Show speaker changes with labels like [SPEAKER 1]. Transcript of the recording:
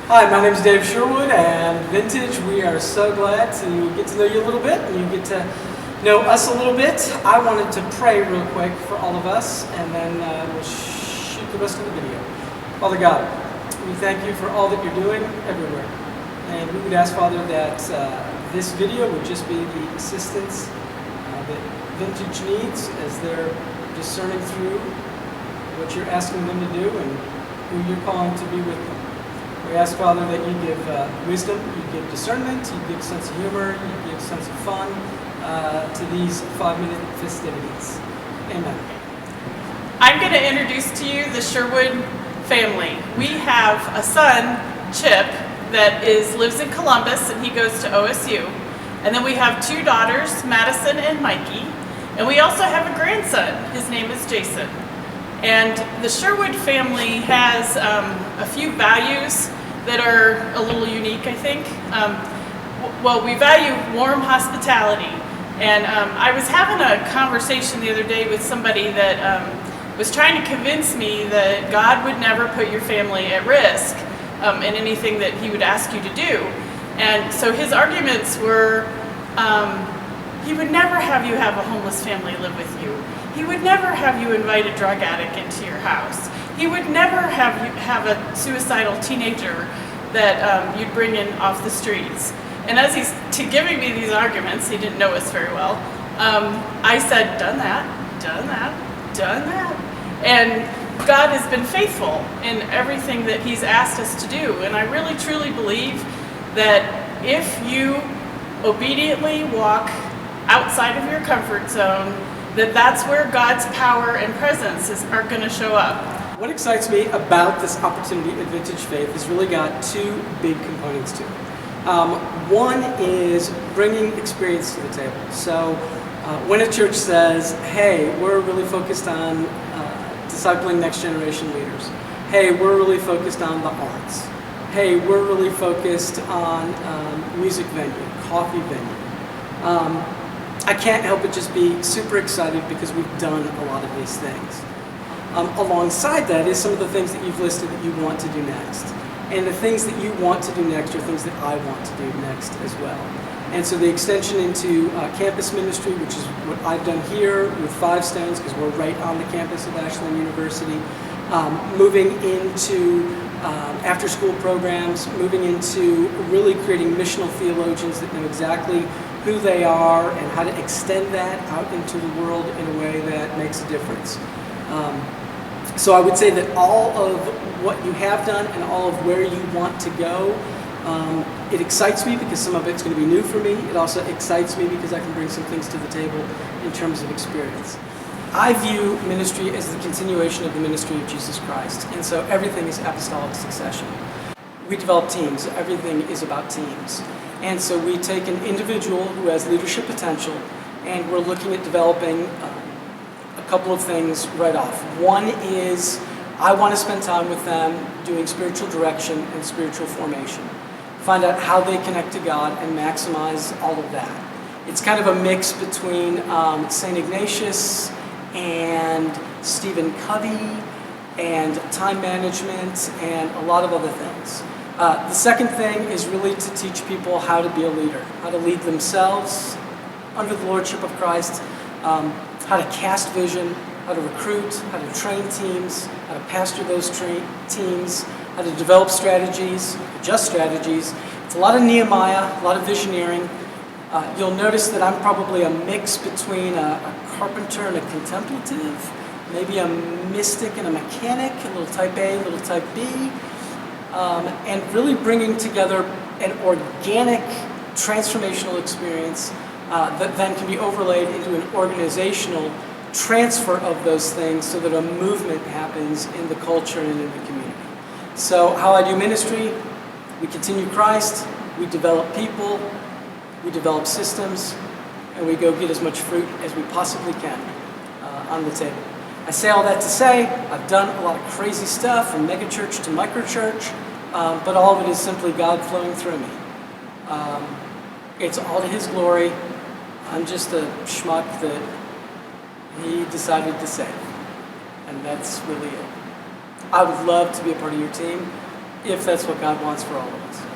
[SPEAKER 1] Hi, my name is Dave Sherwood, and Vintage, we are so glad to get to know you a little bit, and you get to know us a little bit. I wanted to pray real quick for all of us, and then we'll shoot the rest of the video. Father God, we thank you for all that you're doing everywhere. And we would ask, Father, that this video would just be the assistance that Vintage needs as they're discerning through what you're asking them to do and who you're calling to be with them. We ask, Father, that you give wisdom, you give discernment, you give a sense of humor, you give a sense of fun to these 5-minute festivities. Amen.
[SPEAKER 2] I'm going to introduce to you the Sherwood family. We have a son, Chip, that lives in Columbus, and he goes to OSU. And then we have 2 daughters, Madison and Mikey. And we also have a grandson. His name is Jason. And the Sherwood family has a few values that are a little unique, I think. Well, we value warm hospitality. And I was having a conversation the other day with somebody that was trying to convince me that God would never put your family at risk in anything that he would ask you to do. And so his arguments were, he would never have you have a homeless family live with you. He would never have you invite a drug addict into your house. He would never have you have a suicidal teenager that you'd bring in off the streets. And as he's giving me these arguments, he didn't know us very well, I said, done that, done that, done that. And God has been faithful in everything that he's asked us to do. And I really truly believe that if you obediently walk outside of your comfort zone, that's where God's power and presence are going to show up.
[SPEAKER 1] What excites me about this opportunity at Vintage Faith has really got 2 big components to it. One is bringing experience to the table. So when a church says, hey, we're really focused on discipling next generation leaders. Hey, we're really focused on the arts. Hey, we're really focused on music venue, coffee venue. I can't help but just be super excited because we've done a lot of these things. Alongside that is some of the things that you've listed that you want to do next. And the things that you want to do next are things that I want to do next as well. And so the extension into campus ministry, which is what I've done here with 5 Stones, because we're right on the campus of Ashland University, moving into after-school programs, moving into really creating missional theologians that know exactly who they are and how to extend that out into the world in a way that makes a difference. So I would say that all of what you have done and all of where you want to go, it excites me because some of it's going to be new for me. It also excites me because I can bring some things to the table in terms of experience. I view ministry as the continuation of the ministry of Jesus Christ, and so everything is apostolic succession. We develop teams. Everything is about teams. And so we take an individual who has leadership potential, and we're looking at developing a couple of things right off. One is I want to spend time with them doing spiritual direction and spiritual formation. Find out how they connect to God and maximize all of that. It's kind of a mix between St. Ignatius and Stephen Covey and time management and a lot of other things. The second thing is really to teach people how to be a leader, how to lead themselves under the lordship of Christ, how to cast vision, how to recruit, how to train teams, how to pastor those teams, how to develop strategies, adjust strategies. It's a lot of Nehemiah, a lot of visioneering. You'll notice that I'm probably a mix between a carpenter and a contemplative, maybe a mystic and a mechanic, a little type A, a little type B. And really bringing together an organic transformational experience that then can be overlaid into an organizational transfer of those things so that a movement happens in the culture and in the community. So how I do ministry, we continue Christ, we develop people, we develop systems, and we go get as much fruit as we possibly can on the table. I say all that to say, I've done a lot of crazy stuff from megachurch to microchurch, but all of it is simply God flowing through me. It's all to His glory. I'm just a schmuck that He decided to save, and that's really it. I would love to be a part of your team, if that's what God wants for all of us.